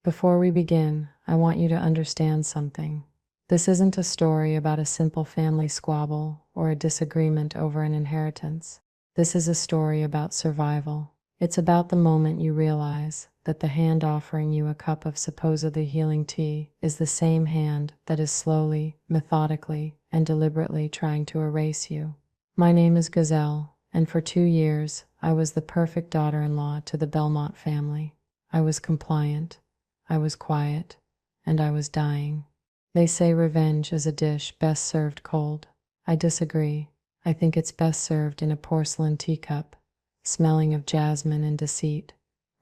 Before we begin, I want you to understand something. This isn't a story about a simple family squabble or a disagreement over an inheritance. This is a story about survival. It's about the moment you realize that the hand offering you a cup of supposedly healing tea is the same hand that is slowly, methodically, and deliberately trying to erase you. My name is Gazelle, and for 2 years, I was the perfect daughter-in-law to the Belmont family. I was compliant, I was quiet, and I was dying. They say revenge is a dish best served cold. I disagree. I think it's best served in a porcelain teacup, smelling of jasmine and deceit,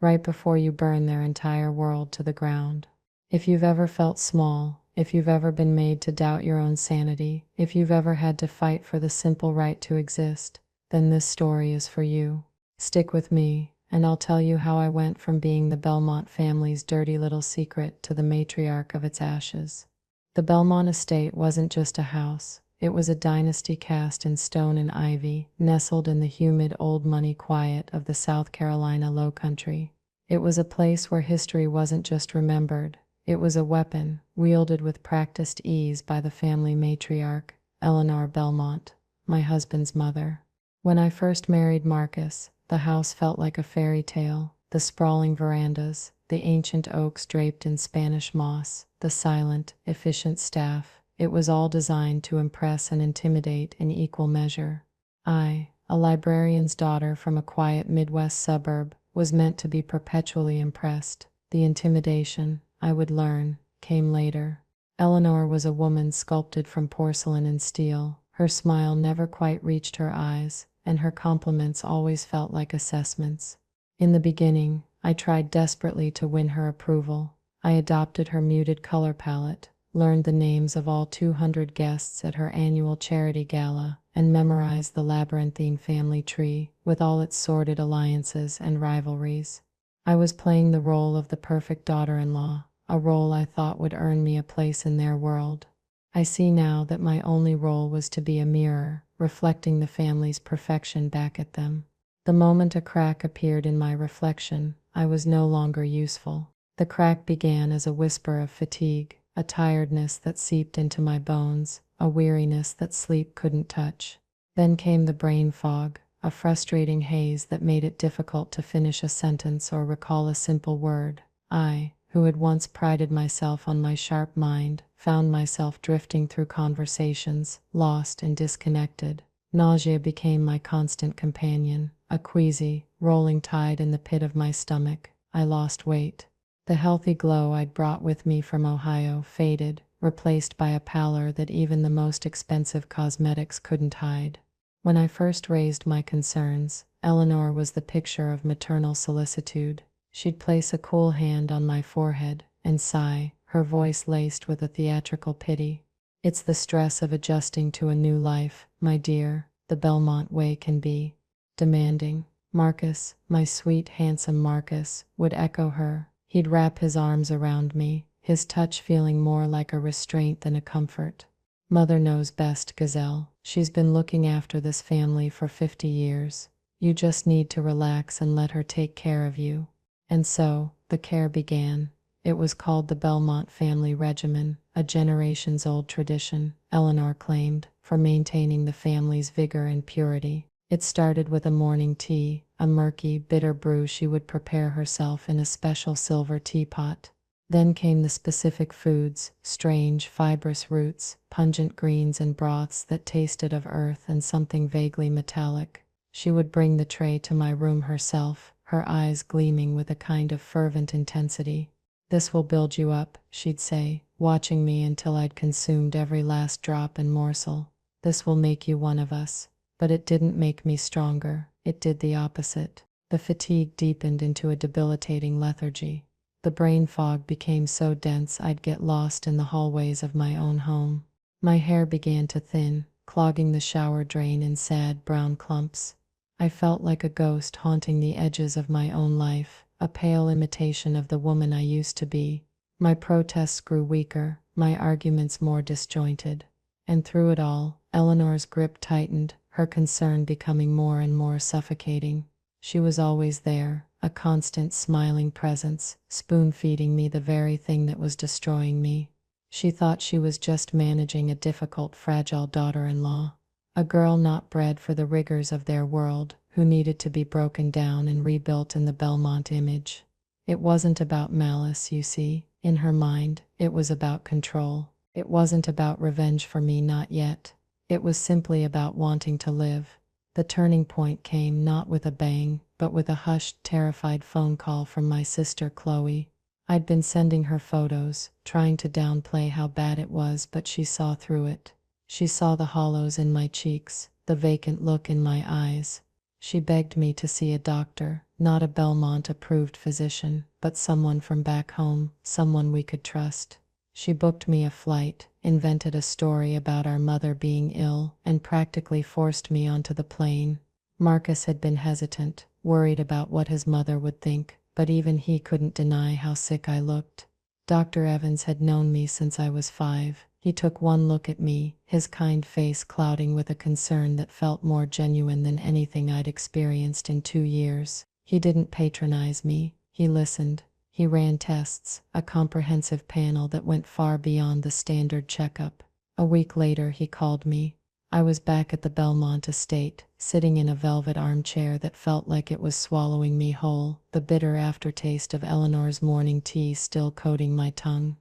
right before you burn their entire world to the ground. If you've ever felt small, if you've ever been made to doubt your own sanity, if you've ever had to fight for the simple right to exist, then this story is for you. Stick with me, and I'll tell you how I went from being the Belmont family's dirty little secret to the matriarch of its ashes. The Belmont estate wasn't just a house. It was a dynasty cast in stone and ivy, nestled in the humid old money quiet of the South Carolina Low Country. It was a place where history wasn't just remembered. It was a weapon, wielded with practiced ease by the family matriarch, Eleanor Belmont, my husband's mother. When I first married Marcus, the house felt like a fairy tale. The sprawling verandas, the ancient oaks draped in Spanish moss, the silent, efficient staff. It was all designed to impress and intimidate in equal measure. I, a librarian's daughter from a quiet Midwest suburb, was meant to be perpetually impressed. The intimidation, I would learn, came later. Eleanor was a woman sculpted from porcelain and steel. Her smile never quite reached her eyes, and her compliments always felt like assessments. In the beginning, I tried desperately to win her approval. I adopted her muted color palette, learned the names of all 200 guests at her annual charity gala, and memorized the labyrinthine family tree with all its sordid alliances and rivalries. I was playing the role of the perfect daughter-in-law, a role I thought would earn me a place in their world. I see now that my only role was to be a mirror, reflecting the family's perfection back at them. The moment a crack appeared in my reflection, I was no longer useful. The crack began as a whisper of fatigue, a tiredness that seeped into my bones, a weariness that sleep couldn't touch. Then came the brain fog, a frustrating haze that made it difficult to finish a sentence or recall a simple word. I, who had once prided myself on my sharp mind, found myself drifting through conversations, lost and disconnected. Nausea became my constant companion, a queasy, rolling tide in the pit of my stomach. I lost weight. The healthy glow I'd brought with me from Ohio faded, replaced by a pallor that even the most expensive cosmetics couldn't hide. When I first raised my concerns, Eleanor was the picture of maternal solicitude. She'd place a cool hand on my forehead and sigh, her voice laced with a theatrical pity. "It's the stress of adjusting to a new life, my dear. The Belmont way can be demanding." Marcus, my sweet, handsome Marcus, would echo her. He'd wrap his arms around me, his touch feeling more like a restraint than a comfort. "Mother knows best, Gazelle. She's been looking after this family for 50 years. You just need to relax and let her take care of you." And so, the care began. It was called the Belmont family regimen, a generations-old tradition, Eleanor claimed, for maintaining the family's vigor and purity. It started with a morning tea, a murky, bitter brew she would prepare herself in a special silver teapot. Then came the specific foods, strange, fibrous roots, pungent greens and broths that tasted of earth and something vaguely metallic. She would bring the tray to my room herself, her eyes gleaming with a kind of fervent intensity. "This will build you up," she'd say, watching me until I'd consumed every last drop and morsel. "This will make you one of us." But it didn't make me stronger. It did the opposite. The fatigue deepened into a debilitating lethargy. The brain fog became so dense I'd get lost in the hallways of my own home. My hair began to thin, clogging the shower drain in sad brown clumps. I felt like a ghost haunting the edges of my own life, a pale imitation of the woman I used to be. My protests grew weaker, my arguments more disjointed. And through it all, Eleanor's grip tightened, her concern becoming more and more suffocating. She was always there, a constant smiling presence, spoon-feeding me the very thing that was destroying me. She thought she was just managing a difficult, fragile daughter-in-law, a girl not bred for the rigors of their world, who needed to be broken down and rebuilt in the Belmont image. It wasn't about malice, you see. In her mind, it was about control. It wasn't about revenge for me, not yet. It was simply about wanting to live. The turning point came not with a bang, but with a hushed, terrified phone call from my sister Chloe. I'd been sending her photos, trying to downplay how bad it was, but she saw through it. She saw the hollows in my cheeks, the vacant look in my eyes. She begged me to see a doctor, not a Belmont-approved physician, but someone from back home, someone we could trust. She booked me a flight, invented a story about our mother being ill, and practically forced me onto the plane. Marcus had been hesitant, worried about what his mother would think, but even he couldn't deny how sick I looked. Dr. Evans had known me since I was 5. He took one look at me, his kind face clouding with a concern that felt more genuine than anything I'd experienced in 2 years. He didn't patronize me. He listened. He ran tests, a comprehensive panel that went far beyond the standard checkup. A week later, he called me. I was back at the Belmont estate, sitting in a velvet armchair that felt like it was swallowing me whole, the bitter aftertaste of Eleanor's morning tea still coating my tongue.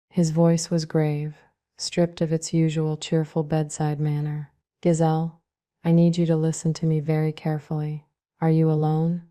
His voice was grave, stripped of its usual cheerful bedside manner. "Giselle, I need you to listen to me very carefully. Are you alone?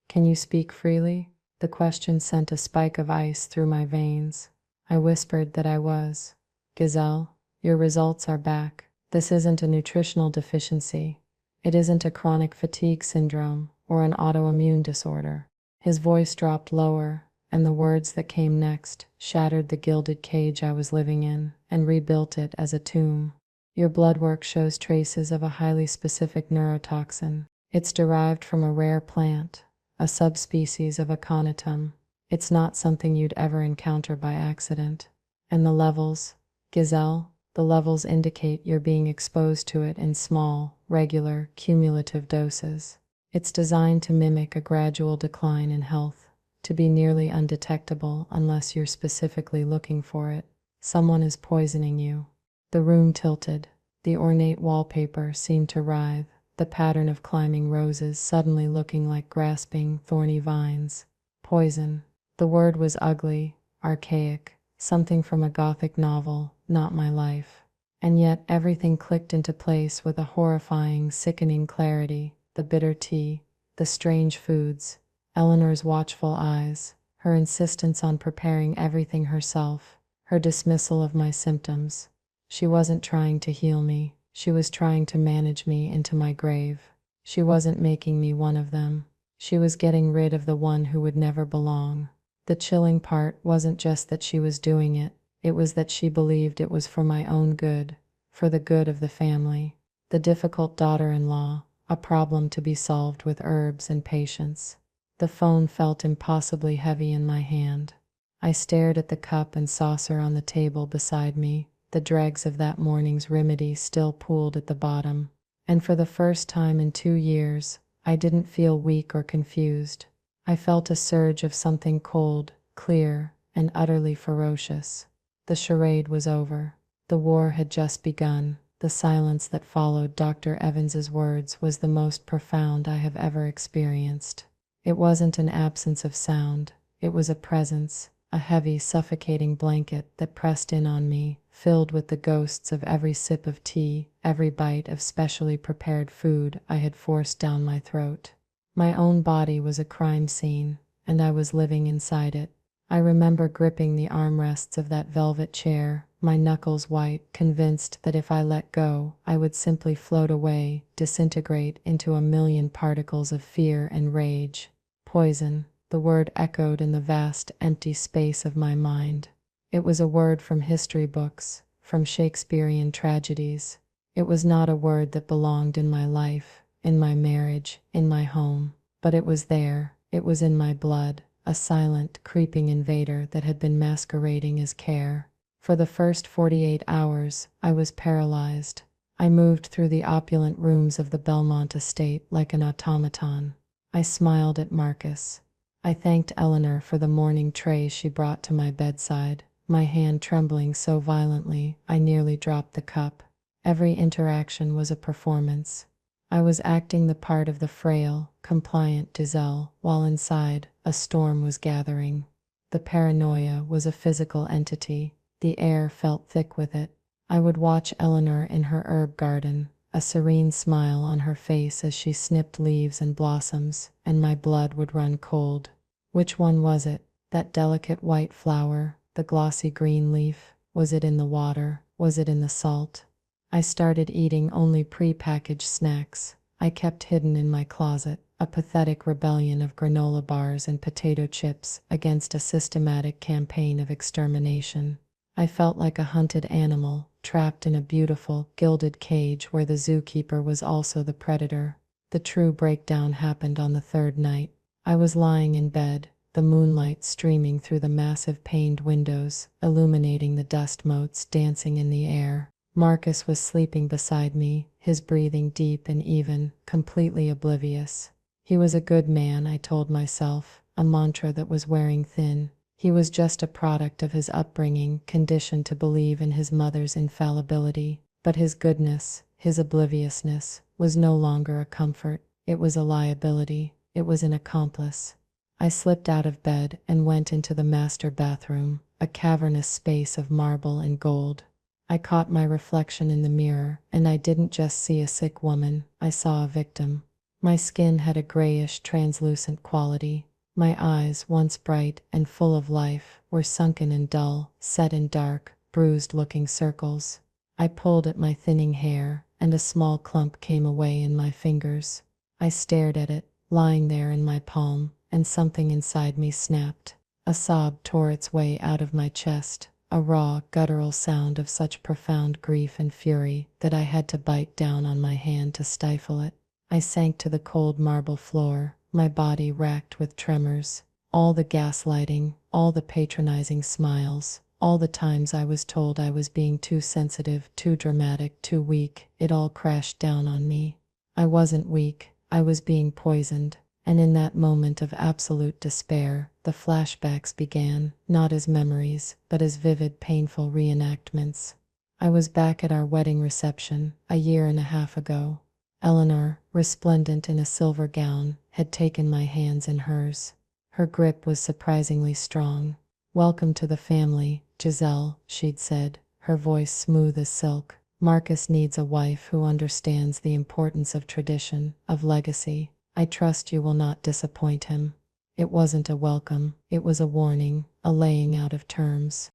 Can you speak freely?" The question sent a spike of ice through my veins. I whispered that I was. "Giselle, your results are back. This isn't a nutritional deficiency. It isn't a chronic fatigue syndrome or an autoimmune disorder." His voice dropped lower, and the words that came next shattered the gilded cage I was living in and rebuilt it as a tomb. "Your blood work shows traces of a highly specific neurotoxin. It's derived from a rare plant, a subspecies of aconitum. It's not something you'd ever encounter by accident. And the levels, Giselle, the levels indicate you're being exposed to it in small, regular, cumulative doses. It's designed to mimic a gradual decline in health, to be nearly undetectable unless you're specifically looking for it. Someone is poisoning you." The room tilted. The ornate wallpaper seemed to writhe, the pattern of climbing roses suddenly looking like grasping, thorny vines. Poison. The word was ugly, archaic, something from a Gothic novel, not my life. And yet everything clicked into place with a horrifying, sickening clarity. The bitter tea, the strange foods, Eleanor's watchful eyes, her insistence on preparing everything herself, her dismissal of my symptoms. She wasn't trying to heal me. She was trying to manage me into my grave. She wasn't making me one of them. She was getting rid of the one who would never belong. The chilling part wasn't just that she was doing it. It was that she believed it was for my own good, for the good of the family. The difficult daughter-in-law, a problem to be solved with herbs and patience. The phone felt impossibly heavy in my hand. I stared at the cup and saucer on the table beside me, the dregs of that morning's remedy still pooled at the bottom. And for the first time in 2 years, I didn't feel weak or confused. I felt a surge of something cold, clear, and utterly ferocious. The charade was over. The war had just begun. The silence that followed Dr. Evans's words was the most profound I have ever experienced. It wasn't an absence of sound. It was a presence, a heavy, suffocating blanket that pressed in on me, filled with the ghosts of every sip of tea, every bite of specially prepared food I had forced down my throat. My own body was a crime scene, and I was living inside it. I remember gripping the armrests of that velvet chair, my knuckles white, convinced that if I let go, I would simply float away, disintegrate into a million particles of fear and rage. Poison. The word echoed in the vast, empty space of my mind. It was a word from history books, from Shakespearean tragedies. It was not a word that belonged in my life, in my marriage, in my home. But it was there. It was in my blood, a silent, creeping invader that had been masquerading as care. For the first 48 hours, I was paralyzed. I moved through the opulent rooms of the Belmont estate like an automaton. I smiled at Marcus. I thanked Eleanor for the morning tray she brought to my bedside, my hand trembling so violently I nearly dropped the cup. Every interaction was a performance. I was acting the part of the frail, compliant Giselle, while inside, a storm was gathering. The paranoia was a physical entity. The air felt thick with it. I would watch Eleanor in her herb garden, a serene smile on her face as she snipped leaves and blossoms, and my blood would run cold. Which one was it? That delicate white flower, the glossy green leaf? Was it in the water? Was it in the salt? I started eating only pre-packaged snacks. I kept hidden in my closet, a pathetic rebellion of granola bars and potato chips against a systematic campaign of extermination. I felt like a hunted animal, trapped in a beautiful, gilded cage where the zookeeper was also the predator. The true breakdown happened on the third night. I was lying in bed, the moonlight streaming through the massive paned windows, illuminating the dust motes dancing in the air. Marcus was sleeping beside me, his breathing deep and even, completely oblivious. He was a good man, I told myself, a mantra that was wearing thin. He was just a product of his upbringing, conditioned to believe in his mother's infallibility. But his goodness, his obliviousness, was no longer a comfort. It was a liability. It was an accomplice. I slipped out of bed and went into the master bathroom, a cavernous space of marble and gold. I caught my reflection in the mirror, and I didn't just see a sick woman, I saw a victim. My skin had a grayish, translucent quality. My eyes, once bright and full of life, were sunken and dull, set in dark, bruised-looking circles. I pulled at my thinning hair, and a small clump came away in my fingers. I stared at it, lying there in my palm, and something inside me snapped. A sob tore its way out of my chest, a raw, guttural sound of such profound grief and fury that I had to bite down on my hand to stifle it. I sank to the cold marble floor, my body racked with tremors. All the gaslighting, all the patronizing smiles, all the times I was told I was being too sensitive, too dramatic, too weak, it all crashed down on me. I wasn't weak, I was being poisoned. And in that moment of absolute despair, the flashbacks began, not as memories, but as vivid, painful reenactments. I was back at our wedding reception, a year and a half ago. Eleanor, resplendent in a silver gown, had taken my hands in hers. Her grip was surprisingly strong. "Welcome to the family, Giselle," she'd said, her voice smooth as silk. "Marcus needs a wife who understands the importance of tradition, of legacy. I trust you will not disappoint him." It wasn't a welcome, it was a warning, a laying out of terms.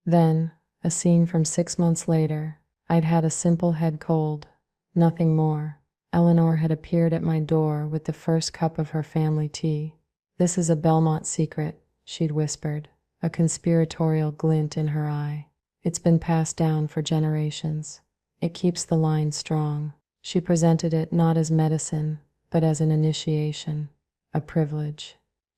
Then, a scene from 6 months later. I'd had a simple head cold, nothing more. Eleanor had appeared at my door with the first cup of her family tea. "This is a Belmont secret," she'd whispered, a conspiratorial glint in her eye. "It's been passed down for generations. It keeps the line strong." She presented it not as medicine, but as an initiation, a privilege.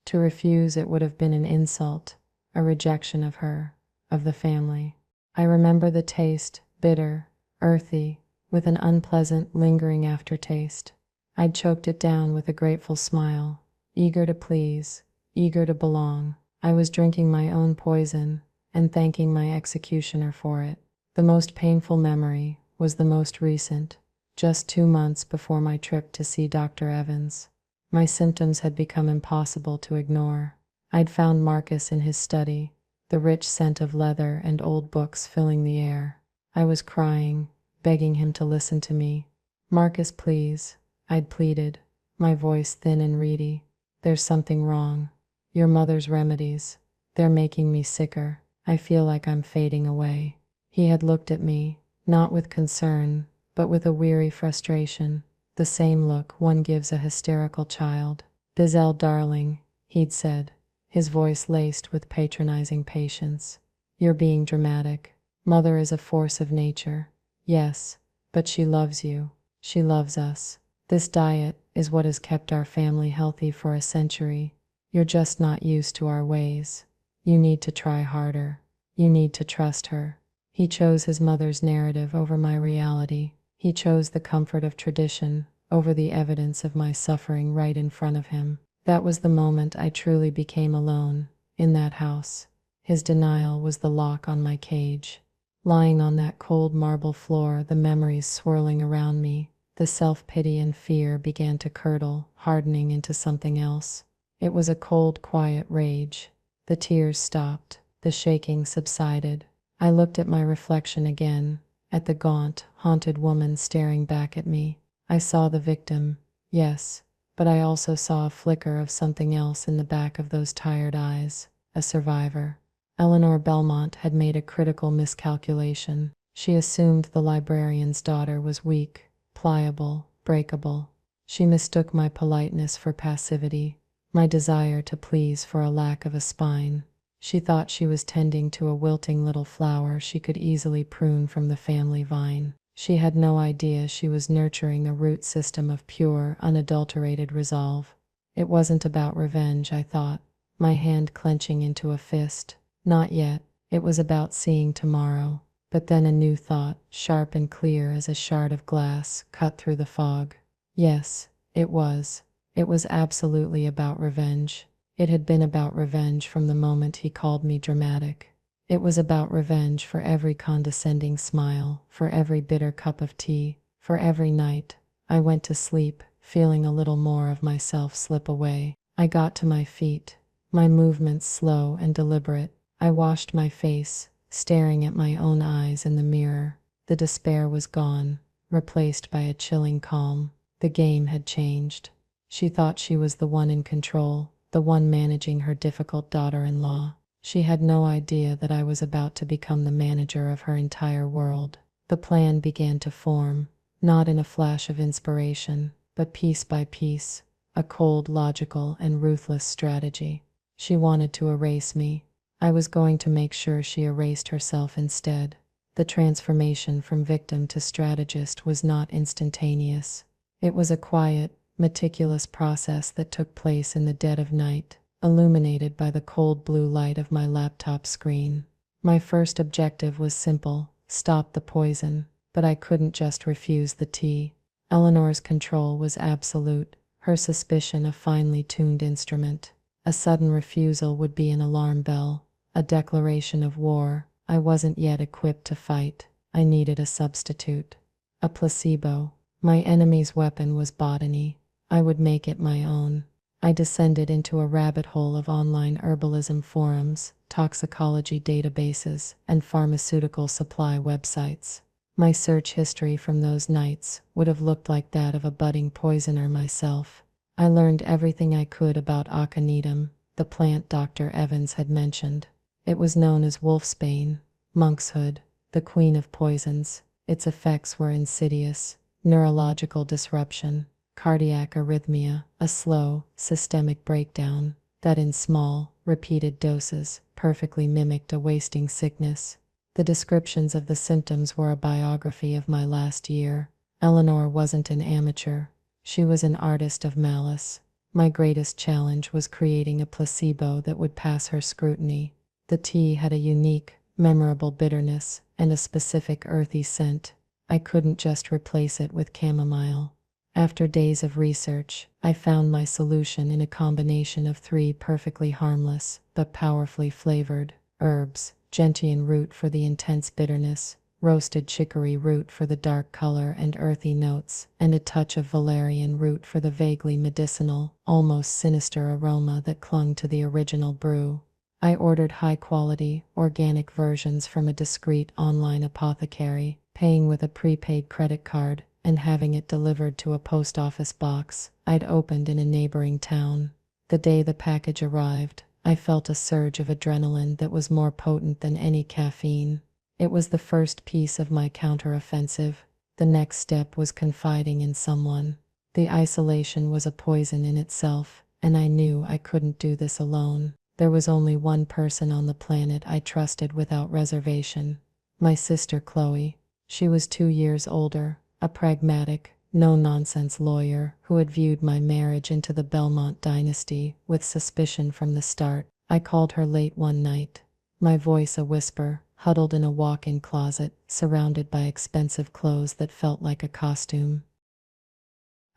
To refuse it would have been an insult, a rejection of her, of the family. I remember the taste, bitter, earthy, with an unpleasant, lingering aftertaste. I'd choked it down with a grateful smile, eager to please, eager to belong. I was drinking my own poison and thanking my executioner for it. The most painful memory was the most recent, just 2 months before my trip to see Dr. Evans. My symptoms had become impossible to ignore. I'd found Marcus in his study, the rich scent of leather and old books filling the air. I was crying, begging him to listen to me. "Marcus, please," I'd pleaded, my voice thin and reedy. "There's something wrong. Your mother's remedies, they're making me sicker. I feel like I'm fading away." He had looked at me, not with concern, but with a weary frustration, the same look one gives a hysterical child. "Giselle, darling," he'd said, his voice laced with patronizing patience. "You're being dramatic. Mother is a force of nature. Yes, but she loves you. She loves us. This diet is what has kept our family healthy for a century. You're just not used to our ways. You need to try harder. You need to trust her." He chose his mother's narrative over my reality. He chose the comfort of tradition over the evidence of my suffering right in front of him. That was the moment I truly became alone in that house. His denial was the lock on my cage. Lying on that cold marble floor, the memories swirling around me, the self-pity and fear began to curdle, hardening into something else. It was a cold, quiet rage. The tears stopped. The shaking subsided. I looked at my reflection again, at the gaunt, haunted woman staring back at me. I saw the victim, yes, but I also saw a flicker of something else in the back of those tired eyes, a survivor. Eleanor Belmont had made a critical miscalculation. She assumed the librarian's daughter was weak, pliable, breakable. She mistook my politeness for passivity, my desire to please for a lack of a spine. She thought she was tending to a wilting little flower she could easily prune from the family vine. She had no idea she was nurturing a root system of pure, unadulterated resolve. It wasn't about revenge, I thought, my hand clenching into a fist. Not yet. It was about seeing tomorrow. But then a new thought, sharp and clear as a shard of glass, cut through the fog. Yes, it was. It was absolutely about revenge. It had been about revenge from the moment he called me dramatic. It was about revenge for every condescending smile, for every bitter cup of tea, for every night I went to sleep, feeling a little more of myself slip away. I got to my feet, my movements slow and deliberate. I washed my face, staring at my own eyes in the mirror. The despair was gone, replaced by a chilling calm. The game had changed. She thought she was the one in control, the one managing her difficult daughter-in-law. She had no idea that I was about to become the manager of her entire world. The plan began to form, not in a flash of inspiration, but piece by piece, a cold, logical, and ruthless strategy. She wanted to erase me. I was going to make sure she erased herself instead. The transformation from victim to strategist was not instantaneous. It was a quiet, meticulous process that took place in the dead of night, illuminated by the cold blue light of my laptop screen. My first objective was simple: stop the poison, but I couldn't just refuse the tea. Eleanor's control was absolute, her suspicion a finely tuned instrument. A sudden refusal would be an alarm bell, a declaration of war. I wasn't yet equipped to fight. I needed a substitute. A placebo. My enemy's weapon was botany. I would make it my own. I descended into a rabbit hole of online herbalism forums, toxicology databases, and pharmaceutical supply websites. My search history from those nights would have looked like that of a budding poisoner myself. I learned everything I could about aconitum, the plant Dr. Evans had mentioned. It was known as wolfsbane, monkshood, the queen of poisons. Its effects were insidious: neurological disruption, cardiac arrhythmia, a slow, systemic breakdown that in small, repeated doses perfectly mimicked a wasting sickness. The descriptions of the symptoms were a biography of my last year. Eleanor wasn't an amateur. She was an artist of malice. My greatest challenge was creating a placebo that would pass her scrutiny. The tea had a unique, memorable bitterness and a specific earthy scent. I couldn't just replace it with chamomile. After days of research, I found my solution in a combination of 3 perfectly harmless but powerfully flavored herbs: gentian root for the intense bitterness, roasted chicory root for the dark color and earthy notes, and a touch of valerian root for the vaguely medicinal, almost sinister aroma that clung to the original brew. I ordered high-quality, organic versions from a discreet online apothecary, paying with a prepaid credit card and having it delivered to a post office box I'd opened in a neighboring town. The day the package arrived, I felt a surge of adrenaline that was more potent than any caffeine. It was the first piece of my counteroffensive. The next step was confiding in someone. The isolation was a poison in itself, and I knew I couldn't do this alone. There was only one person on the planet I trusted without reservation: my sister Chloe. She was 2 years older, a pragmatic, no-nonsense lawyer who had viewed my marriage into the Belmont dynasty with suspicion from the start. I called her late one night, my voice a whisper, huddled in a walk-in closet, surrounded by expensive clothes that felt like a costume.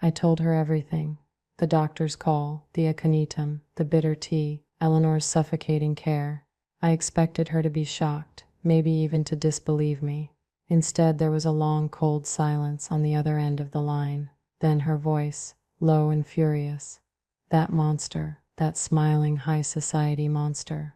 I told her everything. The doctor's call, the aconitum, the bitter tea, Eleanor's suffocating care. I expected her to be shocked, maybe even to disbelieve me. Instead, there was a long, cold silence on the other end of the line. Then her voice, low and furious. That monster, that smiling high society monster.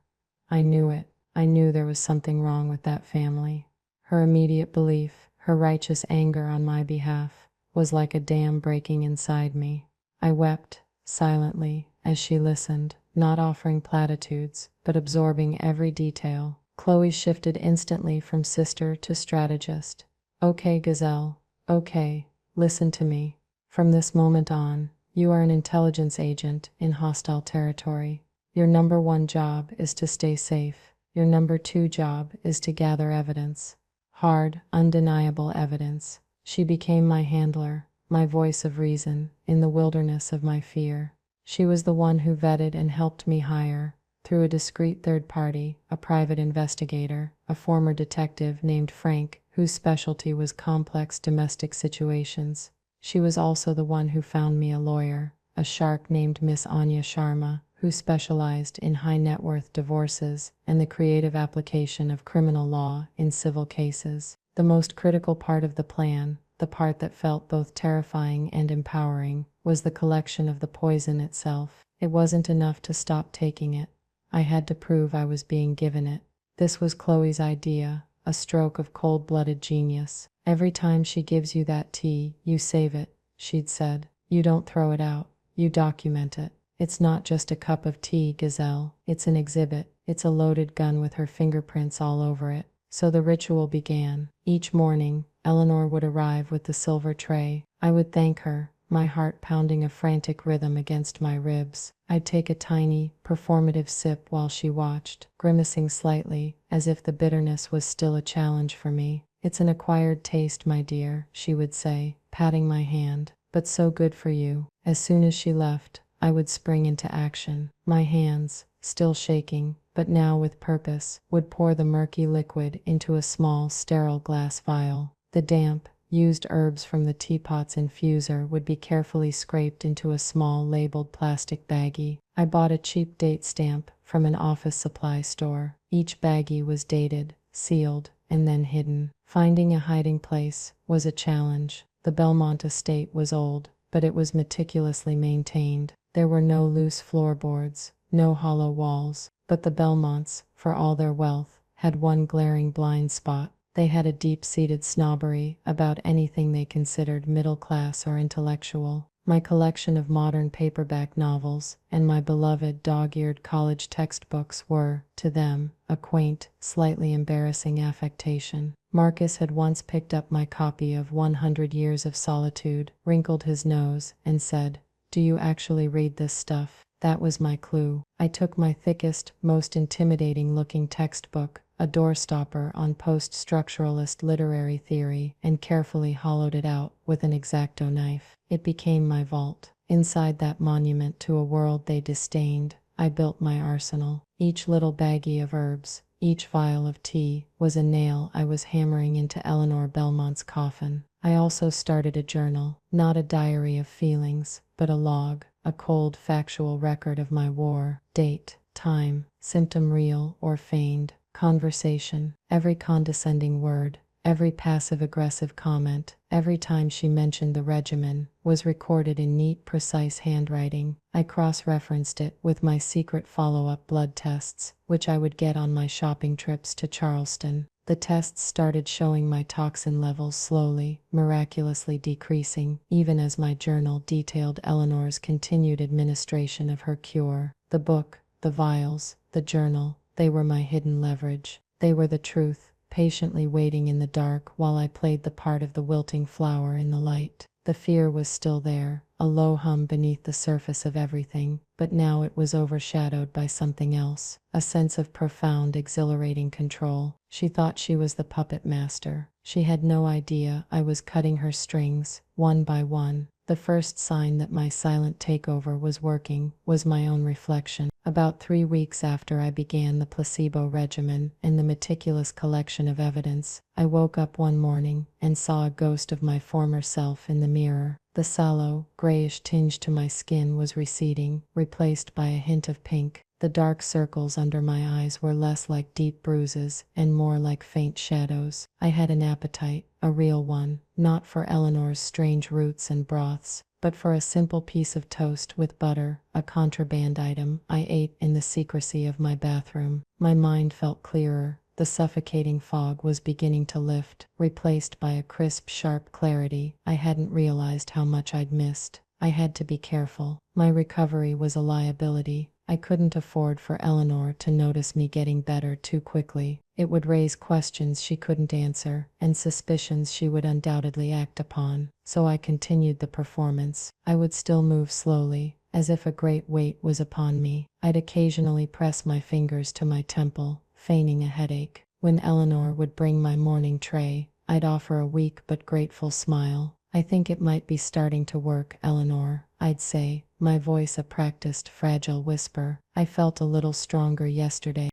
I knew it. I knew there was something wrong with that family. Her immediate belief, her righteous anger on my behalf, was like a dam breaking inside me. I wept, silently, as she listened, not offering platitudes, but absorbing every detail. Chloe shifted instantly from sister to strategist. Okay, Gazelle. Okay, listen to me. From this moment on, you are an intelligence agent in hostile territory. Your number one job is to stay safe. Your number two job is to gather evidence. Hard, undeniable evidence. She became my handler, my voice of reason, in the wilderness of my fear. She was the one who vetted and helped me hire, through a discreet third party, a private investigator, a former detective named Frank, whose specialty was complex domestic situations. She was also the one who found me a lawyer, a shark named Miss Anya Sharma, who specialized in high net worth divorces and the creative application of criminal law in civil cases. The most critical part of the plan, the part that felt both terrifying and empowering, was the collection of the poison itself. It wasn't enough to stop taking it. I had to prove I was being given it. This was Chloe's idea, a stroke of cold-blooded genius. Every time she gives you that tea, you save it, she'd said. You don't throw it out, you document it. It's not just a cup of tea, Gazelle. It's an exhibit. It's a loaded gun with her fingerprints all over it. So the ritual began. Each morning, Eleanor would arrive with the silver tray. I would thank her, my heart pounding a frantic rhythm against my ribs. I'd take a tiny, performative sip while she watched, grimacing slightly, as if the bitterness was still a challenge for me. It's an acquired taste, my dear, she would say, patting my hand, but so good for you. As soon as she left, I would spring into action. My hands, still shaking, but now with purpose, would pour the murky liquid into a small, sterile glass vial. The damp, used herbs from the teapot's infuser would be carefully scraped into a small, labeled plastic baggie. I bought a cheap date stamp from an office supply store. Each baggie was dated, sealed, and then hidden. Finding a hiding place was a challenge. The Belmont estate was old, but it was meticulously maintained. There were no loose floorboards, no hollow walls, but the Belmonts, for all their wealth, had one glaring blind spot. They had a deep-seated snobbery about anything they considered middle-class or intellectual. My collection of modern paperback novels and my beloved dog-eared college textbooks were, to them, a quaint, slightly embarrassing affectation. Marcus had once picked up my copy of 100 Years of Solitude, wrinkled his nose, and said, "Do you actually read this stuff?" That was my clue. I took my thickest, most intimidating-looking textbook, a doorstopper on post-structuralist literary theory, and carefully hollowed it out with an X-Acto knife. It became my vault. Inside that monument to a world they disdained, I built my arsenal. Each little baggie of herbs, each vial of tea, was a nail I was hammering into Eleanor Belmont's coffin. I also started a journal, not a diary of feelings, but a log, a cold, factual record of my war. Date, time, symptom real or feigned, conversation, every condescending word, every passive-aggressive comment, every time she mentioned the regimen, was recorded in neat, precise handwriting. I cross-referenced it with my secret follow-up blood tests, which I would get on my shopping trips to Charleston. The tests started showing my toxin levels slowly, miraculously decreasing, even as my journal detailed Eleanor's continued administration of her cure. The book, the vials, the journal, they were my hidden leverage. They were the truth, patiently waiting in the dark while I played the part of the wilting flower in the light. The fear was still there, a low hum beneath the surface of everything, but now it was overshadowed by something else, a sense of profound, exhilarating control. She thought she was the puppet master. She had no idea I was cutting her strings, one by one. The first sign that my silent takeover was working was my own reflection. About 3 weeks after I began the placebo regimen and the meticulous collection of evidence, I woke up one morning and saw a ghost of my former self in the mirror. The sallow, grayish tinge to my skin was receding, replaced by a hint of pink. The dark circles under my eyes were less like deep bruises and more like faint shadows. I had an appetite, a real one, not for Eleanor's strange roots and broths, but for a simple piece of toast with butter, a contraband item I ate in the secrecy of my bathroom. My mind felt clearer. The suffocating fog was beginning to lift, replaced by a crisp, sharp clarity. I hadn't realized how much I'd missed. I had to be careful. My recovery was a liability. I couldn't afford for Eleanor to notice me getting better too quickly. It would raise questions she couldn't answer, and suspicions she would undoubtedly act upon. So I continued the performance. I would still move slowly, as if a great weight was upon me. I'd occasionally press my fingers to my temple, feigning a headache. When Eleanor would bring my morning tray, I'd offer a weak but grateful smile. "I think it might be starting to work, Eleanor," I'd say, my voice a practiced, fragile whisper. "I felt a little stronger yesterday."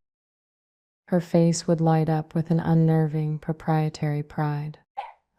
Her face would light up with an unnerving, proprietary pride.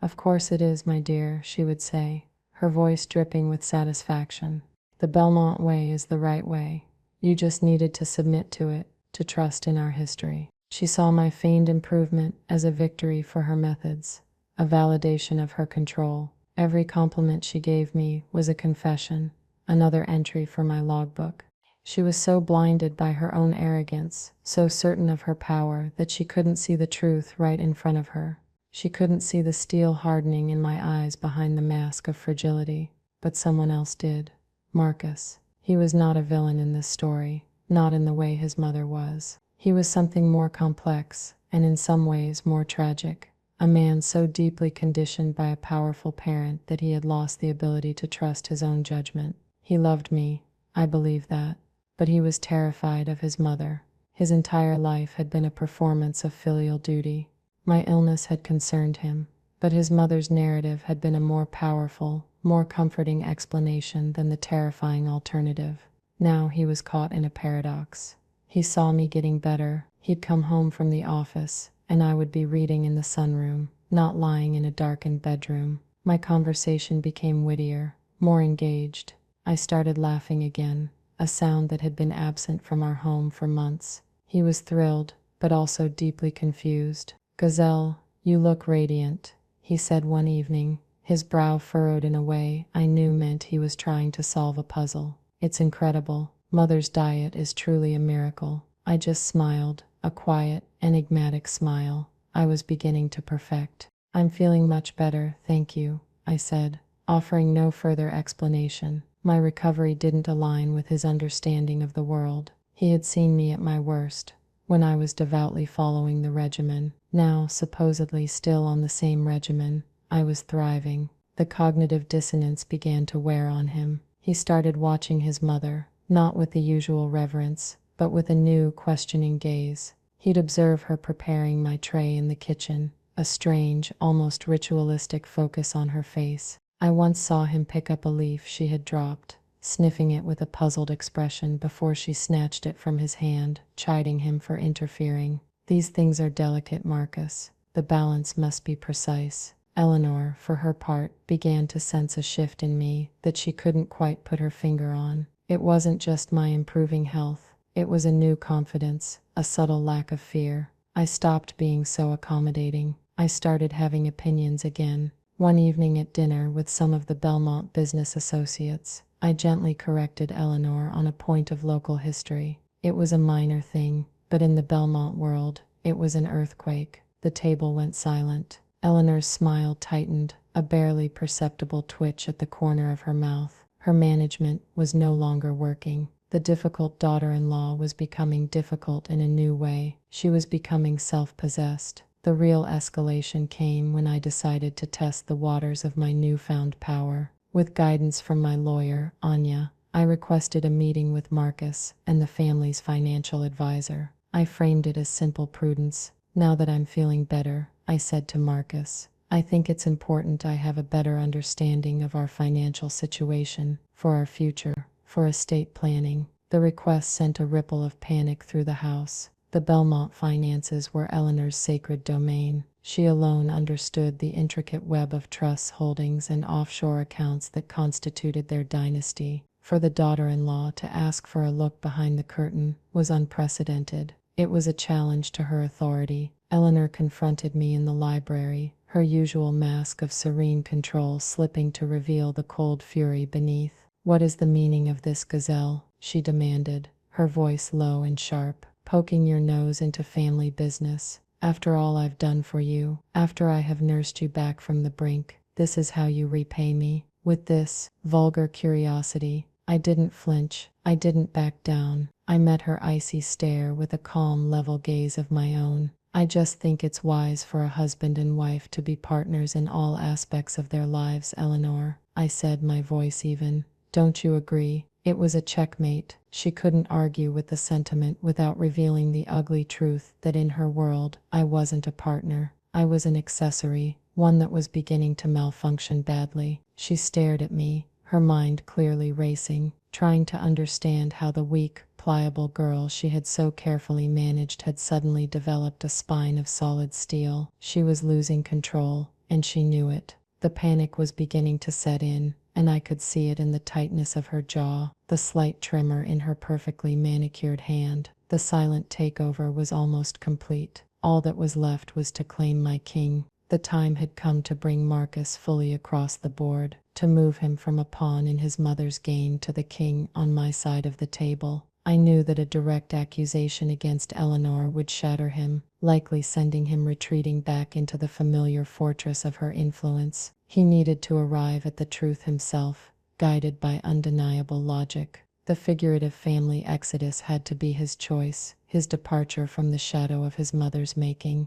"Of course it is, my dear," she would say, her voice dripping with satisfaction. "The Belmont way is the right way. You just needed to submit to it, to trust in our history." She saw my feigned improvement as a victory for her methods, a validation of her control. Every compliment she gave me was a confession, another entry for my logbook. She was so blinded by her own arrogance, so certain of her power, that she couldn't see the truth right in front of her. She couldn't see the steel hardening in my eyes behind the mask of fragility. But someone else did. Marcus. He was not a villain in this story, not in the way his mother was. He was something more complex, and in some ways more tragic. A man so deeply conditioned by a powerful parent that he had lost the ability to trust his own judgment. He loved me, I believe that, but he was terrified of his mother. His entire life had been a performance of filial duty. My illness had concerned him, but his mother's narrative had been a more powerful, more comforting explanation than the terrifying alternative. Now he was caught in a paradox. He saw me getting better. He'd come home from the office, and I would be reading in the sunroom, not lying in a darkened bedroom. My conversation became wittier, more engaged. I started laughing again, a sound that had been absent from our home for months. He was thrilled, but also deeply confused. "Gazelle, you look radiant," he said one evening, his brow furrowed in a way I knew meant he was trying to solve a puzzle. "It's incredible. Mother's diet is truly a miracle." I just smiled, a quiet, enigmatic smile I was beginning to perfect. "I'm feeling much better, thank you," I said, offering no further explanation. My recovery didn't align with his understanding of the world. He had seen me at my worst, when I was devoutly following the regimen. Now, supposedly still on the same regimen, I was thriving. The cognitive dissonance began to wear on him. He started watching his mother, not with the usual reverence, but with a new, questioning gaze. He'd observe her preparing my tray in the kitchen, a strange, almost ritualistic focus on her face. I once saw him pick up a leaf she had dropped, sniffing it with a puzzled expression before she snatched it from his hand, chiding him for interfering. "These things are delicate, Marcus. The balance must be precise." Eleanor, for her part, began to sense a shift in me that she couldn't quite put her finger on. It wasn't just my improving health. It was a new confidence, a subtle lack of fear. I stopped being so accommodating. I started having opinions again. One evening at dinner with some of the Belmont business associates, I gently corrected Eleanor on a point of local history. It was a minor thing, but in the Belmont world, it was an earthquake. The table went silent. Eleanor's smile tightened, a barely perceptible twitch at the corner of her mouth. Her management was no longer working. The difficult daughter-in-law was becoming difficult in a new way. She was becoming self-possessed. The real escalation came when I decided to test the waters of my newfound power. With guidance from my lawyer, Anya, I requested a meeting with Marcus and the family's financial advisor. I framed it as simple prudence. "Now that I'm feeling better," I said to Marcus, I think it's important I have a better understanding of our financial situation for our future, for estate planning. The request sent a ripple of panic through the house. The Belmont finances were Eleanor's sacred domain. She alone understood the intricate web of trusts, holdings, and offshore accounts that constituted their dynasty. For the daughter-in-law to ask for a look behind the curtain was unprecedented. It was a challenge to her authority. Eleanor confronted me in the library, her usual mask of serene control slipping to reveal the cold fury beneath. "What is the meaning of this, Gazelle?" she demanded, her voice low and sharp. "Poking your nose into family business. After all I've done for you, after I have nursed you back from the brink, this is how you repay me? With this vulgar curiosity?" I didn't flinch. I didn't back down. I met her icy stare with a calm, level gaze of my own. "I just think it's wise for a husband and wife to be partners in all aspects of their lives, Eleanor," I said, my voice even. "Don't you agree?" It was a checkmate. She couldn't argue with the sentiment without revealing the ugly truth that in her world, I wasn't a partner. I was an accessory, one that was beginning to malfunction badly. She stared at me, her mind clearly racing, trying to understand how the weak, pliable girl she had so carefully managed had suddenly developed a spine of solid steel. She was losing control, and she knew it. The panic was beginning to set in, and I could see it in the tightness of her jaw, the slight tremor in her perfectly manicured hand. The silent takeover was almost complete. All that was left was to claim my king. The time had come to bring Marcus fully across the board, to move him from a pawn in his mother's game to the king on my side of the table. I knew that a direct accusation against Eleanor would shatter him, likely sending him retreating back into the familiar fortress of her influence. He needed to arrive at the truth himself, guided by undeniable logic. The figurative family exodus had to be his choice, his departure from the shadow of his mother's making.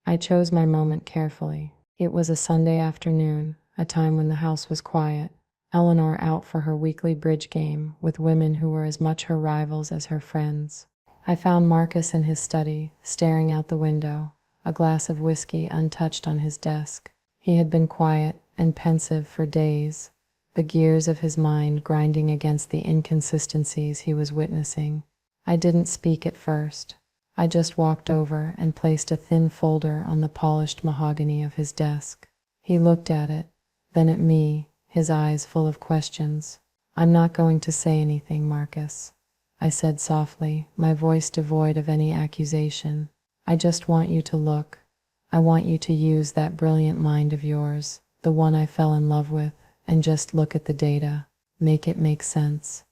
I chose my moment carefully. It was a Sunday afternoon, a time when the house was quiet. Eleanor out for her weekly bridge game with women who were as much her rivals as her friends. I found Marcus in his study, staring out the window, a glass of whiskey untouched on his desk. He had been quiet and pensive for days, the gears of his mind grinding against the inconsistencies he was witnessing. I didn't speak at first. I just walked over and placed a thin folder on the polished mahogany of his desk. He looked at it, then at me, his eyes full of questions. "I'm not going to say anything, Marcus," I said softly, my voice devoid of any accusation. "I just want you to look. I want you to use that brilliant mind of yours, the one I fell in love with, and just look at the data. Make it make sense."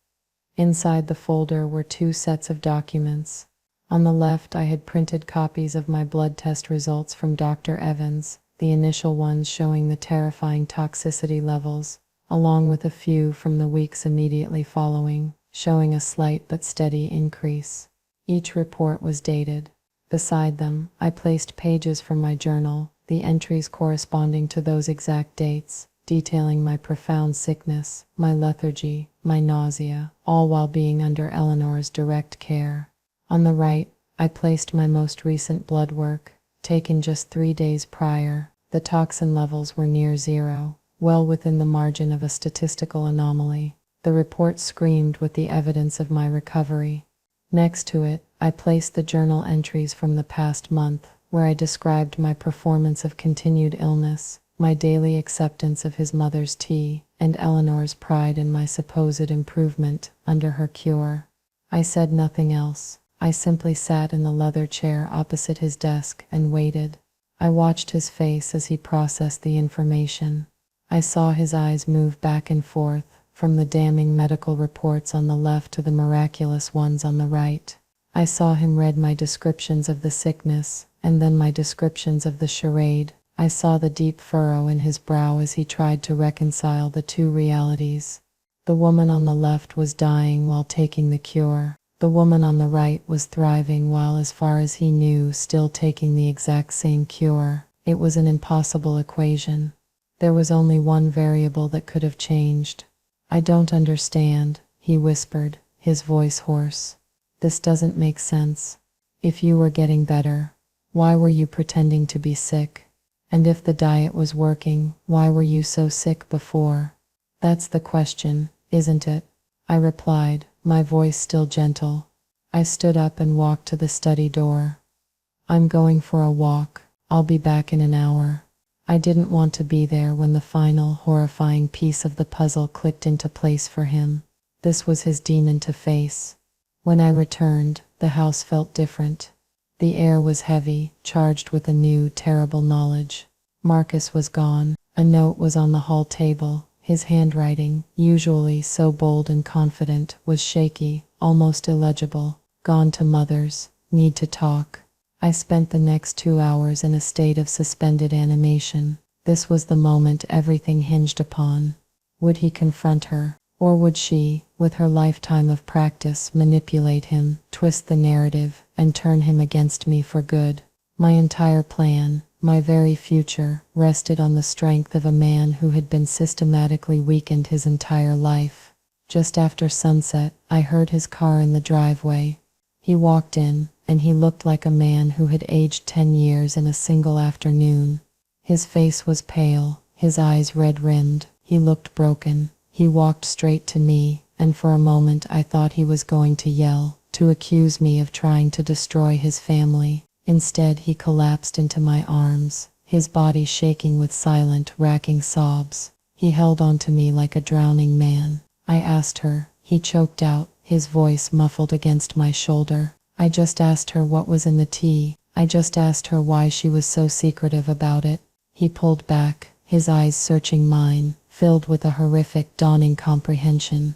Inside the folder were 2 sets of documents. On the left, I had printed copies of my blood test results from Dr. Evans, the initial ones showing the terrifying toxicity levels, along with a few from the weeks immediately following, showing a slight but steady increase. Each report was dated. Beside them, I placed pages from my journal, the entries corresponding to those exact dates, detailing my profound sickness, my lethargy, my nausea, all while being under Eleanor's direct care. On the right, I placed my most recent blood work, taken just 3 days prior. The toxin levels were near zero, well within the margin of a statistical anomaly. The report screamed with the evidence of my recovery. Next to it, I placed the journal entries from the past month, where I described my performance of continued illness, my daily acceptance of his mother's tea, and Eleanor's pride in my supposed improvement under her cure. I said nothing else. I simply sat in the leather chair opposite his desk and waited. I watched his face as he processed the information. I saw his eyes move back and forth, from the damning medical reports on the left to the miraculous ones on the right. I saw him read my descriptions of the sickness, and then my descriptions of the charade. I saw the deep furrow in his brow as he tried to reconcile the 2 realities. The woman on the left was dying while taking the cure. The woman on the right was thriving while, as far as he knew, still taking the exact same cure. It was an impossible equation. There was only one variable that could have changed. "I don't understand," he whispered, his voice hoarse. "This doesn't make sense. If you were getting better, why were you pretending to be sick?" And if the diet was working, why were you so sick before? That's the question, isn't it? I replied, my voice still gentle. I stood up and walked to the study door. I'm going for a walk. I'll be back in an hour. I didn't want to be there when the final, horrifying piece of the puzzle clicked into place for him. This was his demon to face. When I returned, the house felt different. The air was heavy, charged with a new, terrible knowledge. Marcus was gone. A note was on the hall table. His handwriting, usually so bold and confident, was shaky, almost illegible. Gone to mother's. Need to talk. I spent the next 2 hours in a state of suspended animation. This was the moment everything hinged upon. Would he confront her? Or would she, with her lifetime of practice, manipulate him, twist the narrative, and turn him against me for good? My entire plan, my very future, rested on the strength of a man who had been systematically weakened his entire life. Just after sunset, I heard his car in the driveway. He walked in, and he looked like a man who had aged 10 years in a single afternoon. His face was pale, his eyes red-rimmed. He looked broken. He walked straight to me, and for a moment I thought he was going to yell, to accuse me of trying to destroy his family. Instead, he collapsed into my arms, his body shaking with silent, racking sobs. He held onto me like a drowning man. I asked her, he choked out, his voice muffled against my shoulder. I just asked her what was in the tea. I just asked her why she was so secretive about it. He pulled back, his eyes searching mine, filled with a horrific, dawning comprehension.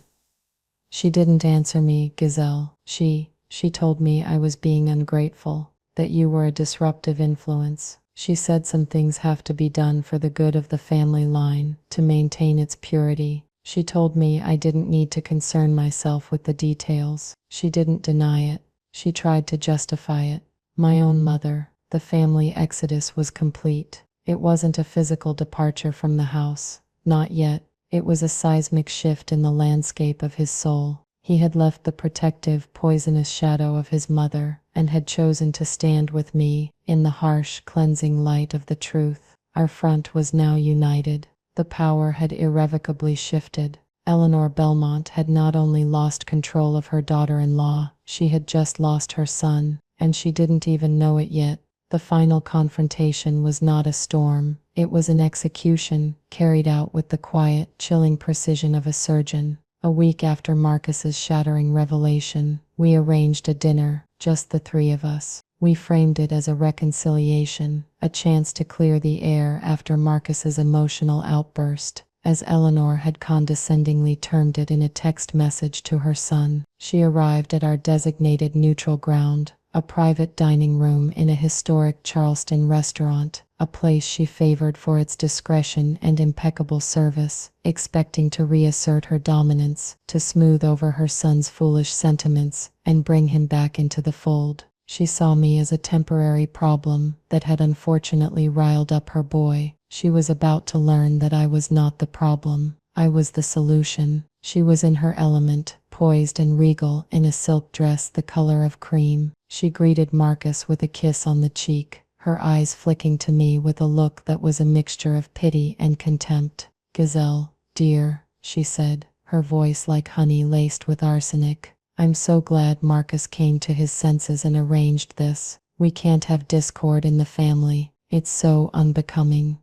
She didn't answer me, Gazelle. She told me I was being ungrateful, that you were a disruptive influence. She said some things have to be done for the good of the family line, to maintain its purity. She told me I didn't need to concern myself with the details. She didn't deny it. She tried to justify it. My own mother. The family exodus was complete. It wasn't a physical departure from the house. Not yet. It was a seismic shift in the landscape of his soul. He had left the protective, poisonous shadow of his mother, and had chosen to stand with me, in the harsh, cleansing light of the truth. Our front was now united. The power had irrevocably shifted. Eleanor Belmont had not only lost control of her daughter-in-law, she had just lost her son, and she didn't even know it yet. The final confrontation was not a storm. It was an execution, carried out with the quiet, chilling precision of a surgeon. A week after Marcus's shattering revelation, we arranged a dinner, just the three of us. We framed it as a reconciliation, a chance to clear the air after Marcus's emotional outburst, as Eleanor had condescendingly termed it in a text message to her son. She arrived at our designated neutral ground, a private dining room in a historic Charleston restaurant, a place she favored for its discretion and impeccable service, expecting to reassert her dominance, to smooth over her son's foolish sentiments, and bring him back into the fold. She saw me as a temporary problem that had unfortunately riled up her boy. She was about to learn that I was not the problem. I was the solution. She was in her element, poised and regal in a silk dress the color of cream. She greeted Marcus with a kiss on the cheek, her eyes flicking to me with a look that was a mixture of pity and contempt. "Gazelle, dear," she said, her voice like honey laced with arsenic. "I'm so glad Marcus came to his senses and arranged this. We can't have discord in the family. It's so unbecoming."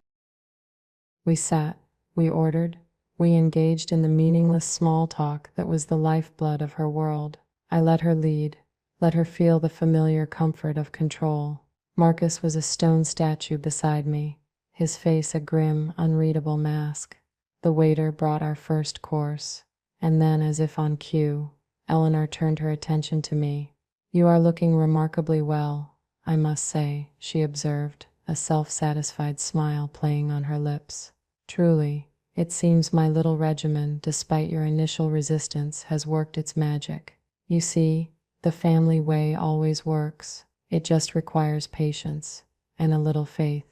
We sat, we ordered, we engaged in the meaningless small talk that was the lifeblood of her world. I let her lead, let her feel the familiar comfort of control. Marcus was a stone statue beside me, his face a grim, unreadable mask. The waiter brought our first course, and then, as if on cue, Eleanor turned her attention to me. "You are looking remarkably well, I must say," she observed, a self-satisfied smile playing on her lips. "Truly, it seems my little regimen, despite your initial resistance, has worked its magic. You see, the family way always works. It just requires patience and a little faith."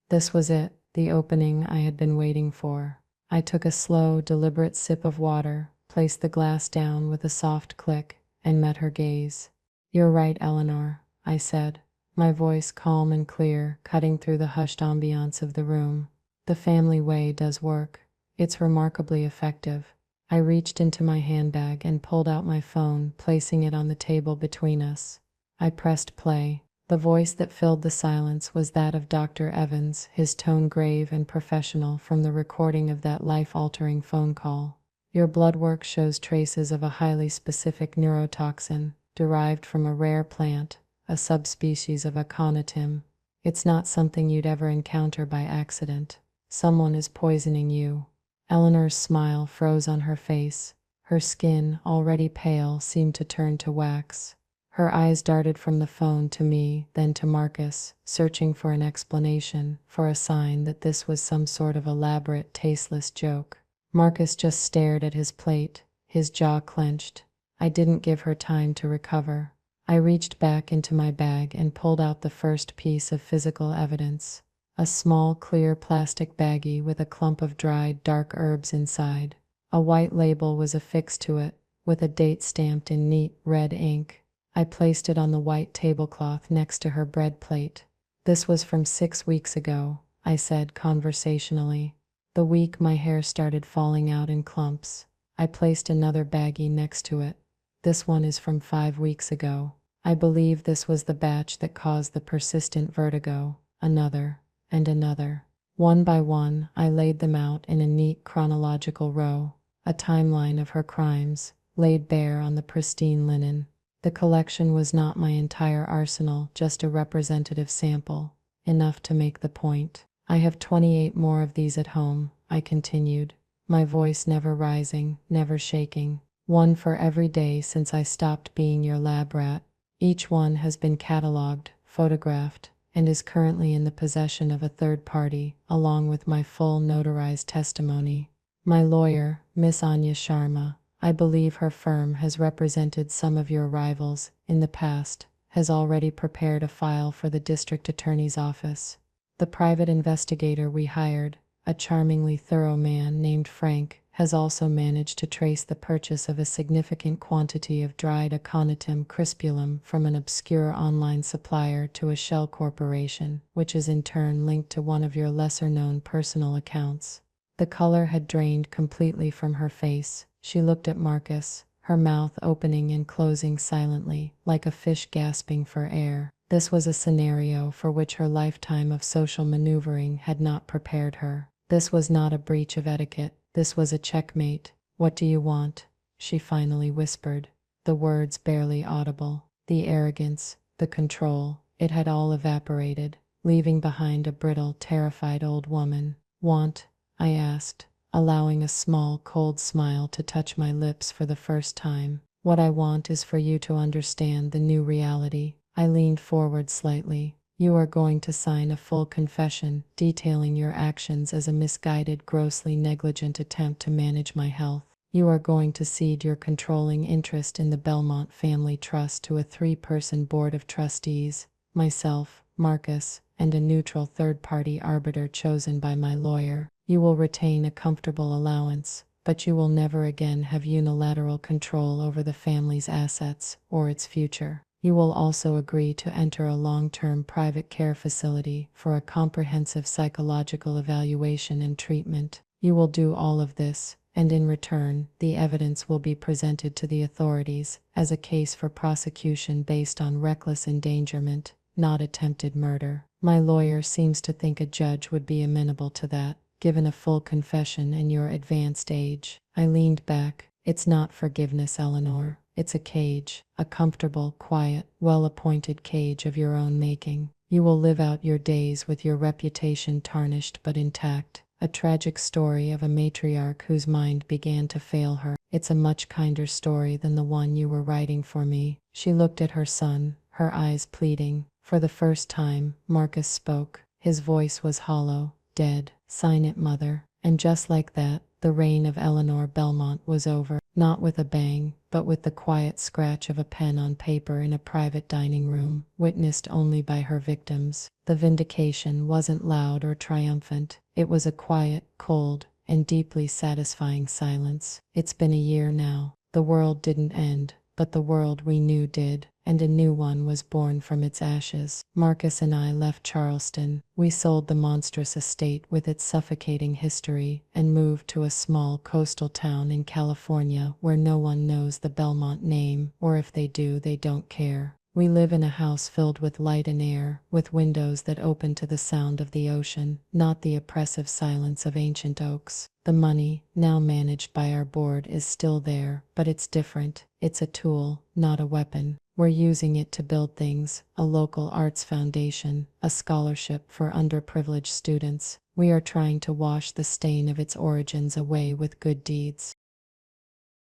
This was it, the opening I had been waiting for. I took a slow, deliberate sip of water, placed the glass down with a soft click, and met her gaze. "You're right, Eleanor," I said. my voice calm and clear, cutting through the hushed ambiance of the room. The family way does work. It's remarkably effective. I reached into my handbag and pulled out my phone, placing it on the table between us. I pressed play. The voice that filled the silence was that of Dr. Evans, his tone grave and professional from the recording of that life-altering phone call. Your blood work shows traces of a highly specific neurotoxin derived from a rare plant, a subspecies of aconitum. It's not something you'd ever encounter by accident. Someone is poisoning you. Eleanor's smile froze on her face. Her skin, already pale, seemed to turn to wax. Her eyes darted from the phone to me, then to Marcus, searching for an explanation, for a sign that this was some sort of elaborate, tasteless joke. Marcus just stared at his plate, his jaw clenched. I didn't give her time to recover. I reached back into my bag and pulled out the first piece of physical evidence. A small, clear plastic baggie with a clump of dried, dark herbs inside. A white label was affixed to it, with a date stamped in neat, red ink. I placed it on the white tablecloth next to her bread plate. "This was from 6 weeks ago," I said conversationally. "The week my hair started falling out in clumps." I placed another baggie next to it. "This one is from 5 weeks ago. I believe this was the batch that caused the persistent vertigo." Another, and another. One by one, I laid them out in a neat chronological row, a timeline of her crimes, laid bare on the pristine linen. The collection was not my entire arsenal, just a representative sample, enough to make the point. "I have 28 more of these at home," I continued, my voice never rising, never shaking. "One for every day since I stopped being your lab rat. Each one has been catalogued, photographed, and is currently in the possession of a third party, along with my full notarized testimony. My lawyer, Miss Anya Sharma, I believe her firm has represented some of your rivals in the past, has already prepared a file for the district attorney's office. The private investigator we hired, a charmingly thorough man named Frank, has also managed to trace the purchase of a significant quantity of dried aconitum crispulum from an obscure online supplier to a shell corporation, which is in turn linked to one of your lesser-known personal accounts." The color had drained completely from her face. She looked at Marcus, her mouth opening and closing silently, like a fish gasping for air. This was a scenario for which her lifetime of social maneuvering had not prepared her. This was not a breach of etiquette. This was a checkmate. "What do you want?" she finally whispered, the words barely audible. The arrogance, the control, it had all evaporated, leaving behind a brittle, terrified old woman. "Want?" I asked, allowing a small, cold smile to touch my lips for the first time. "What I want is for you to understand the new reality." I leaned forward slightly. "You are going to sign a full confession detailing your actions as a misguided, grossly negligent attempt to manage my health. You are going to cede your controlling interest in the Belmont Family Trust to a 3-person board of trustees, myself, Marcus, and a neutral third-party arbiter chosen by my lawyer. You will retain a comfortable allowance, but you will never again have unilateral control over the family's assets or its future. You will also agree to enter a long-term private care facility for a comprehensive psychological evaluation and treatment. You will do all of this, and in return, the evidence will be presented to the authorities as a case for prosecution based on reckless endangerment, not attempted murder." My lawyer seems to think a judge would be amenable to that, given a full confession and your advanced age. I leaned back. "It's not forgiveness, Eleanor. It's a cage, a comfortable, quiet, well-appointed cage of your own making. You will live out your days with your reputation tarnished but intact. A tragic story of a matriarch whose mind began to fail her. It's a much kinder story than the one you were writing for me." She looked at her son, her eyes pleading. For the first time, Marcus spoke. His voice was hollow, dead. "Sign it, mother." And just like that, the reign of Eleanor Belmont was over. Not with a bang, but with the quiet scratch of a pen on paper in a private dining room, witnessed only by her victims. The vindication wasn't loud or triumphant. It was a quiet, cold, and deeply satisfying silence. It's been a year now. The world didn't end, but but the world we knew did, and a new one was born from its ashes. Marcus and I left Charleston. We sold the monstrous estate with its suffocating history and moved to a small coastal town in California where no one knows the Belmont name, or if they do, they don't care. We live in a house filled with light and air, with windows that open to the sound of the ocean, not the oppressive silence of ancient oaks. The money, now managed by our board, is still there, but it's different. It's a tool, not a weapon. We're using it to build things: a local arts foundation, a scholarship for underprivileged students. We are trying to wash the stain of its origins away with good deeds.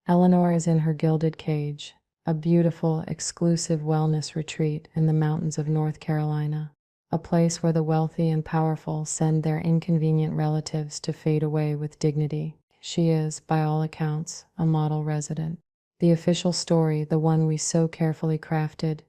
Eleanor is in her gilded cage, a beautiful, exclusive wellness retreat in the mountains of North Carolina, a place where the wealthy and powerful send their inconvenient relatives to fade away with dignity. She is, by all accounts, a model resident. The official story, the one we so carefully crafted,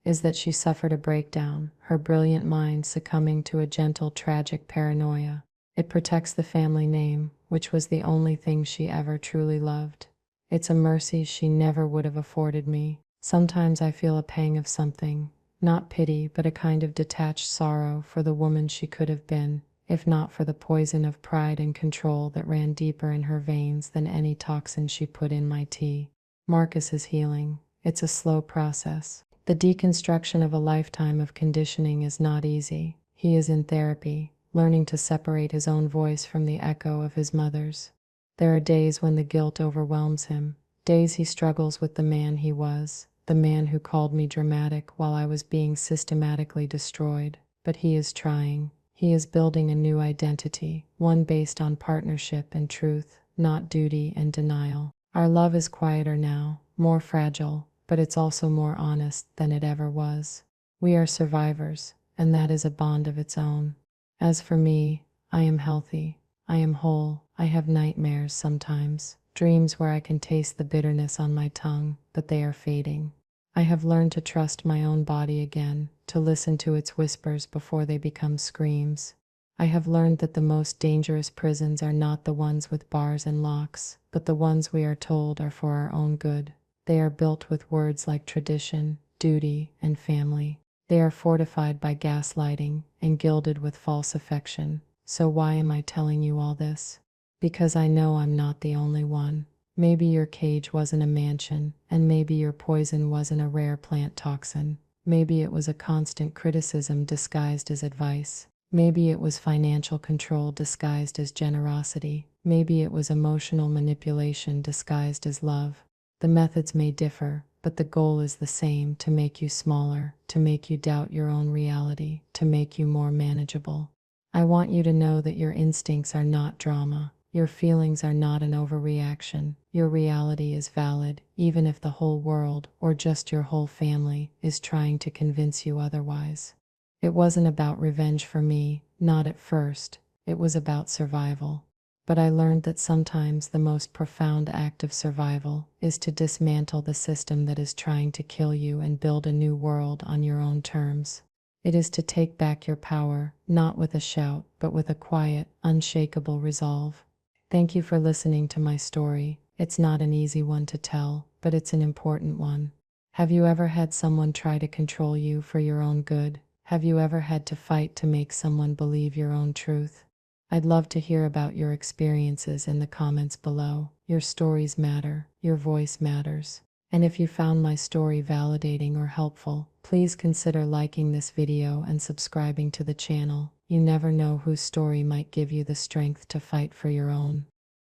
is that she suffered a breakdown, her brilliant mind succumbing to a gentle, tragic paranoia. It protects the family name, which was the only thing she ever truly loved. It's a mercy she never would have afforded me. Sometimes I feel a pang of something, not pity, but a kind of detached sorrow for the woman she could have been, if not for the poison of pride and control that ran deeper in her veins than any toxin she put in my tea. Marcus is healing. It's a slow process. The deconstruction of a lifetime of conditioning is not easy. He is in therapy, learning to separate his own voice from the echo of his mother's. There are days when the guilt overwhelms him, days he struggles with the man he was, the man who called me dramatic while I was being systematically destroyed. But he is trying. He is building a new identity, one based on partnership and truth, not duty and denial. Our love is quieter now, more fragile, but it's also more honest than it ever was. We are survivors, and that is a bond of its own. As for me, I am healthy. I am whole. I have nightmares sometimes, dreams where I can taste the bitterness on my tongue, but they are fading. I have learned to trust my own body again, to listen to its whispers before they become screams. I have learned that the most dangerous prisons are not the ones with bars and locks, but the ones we are told are for our own good. They are built with words like tradition, duty, and family. They are fortified by gaslighting and gilded with false affection. So why am I telling you all this? Because I know I'm not the only one. Maybe your cage wasn't a mansion, and maybe your poison wasn't a rare plant toxin. Maybe it was a constant criticism disguised as advice. Maybe it was financial control disguised as generosity. Maybe it was emotional manipulation disguised as love. The methods may differ, but the goal is the same: to make you smaller, to make you doubt your own reality, to make you more manageable. I want you to know that your instincts are not drama. Your feelings are not an overreaction. Your reality is valid, even if the whole world, or just your whole family, is trying to convince you otherwise. It wasn't about revenge for me, not at first. It was about survival. But I learned that sometimes the most profound act of survival is to dismantle the system that is trying to kill you and build a new world on your own terms. It is to take back your power, not with a shout, but with a quiet, unshakable resolve. Thank you for listening to my story. It's not an easy one to tell, but it's an important one. Have you ever had someone try to control you for your own good? Have you ever had to fight to make someone believe your own truth? I'd love to hear about your experiences in the comments below. Your stories matter. Your voice matters. And if you found my story validating or helpful, please consider liking this video and subscribing to the channel. You never know whose story might give you the strength to fight for your own.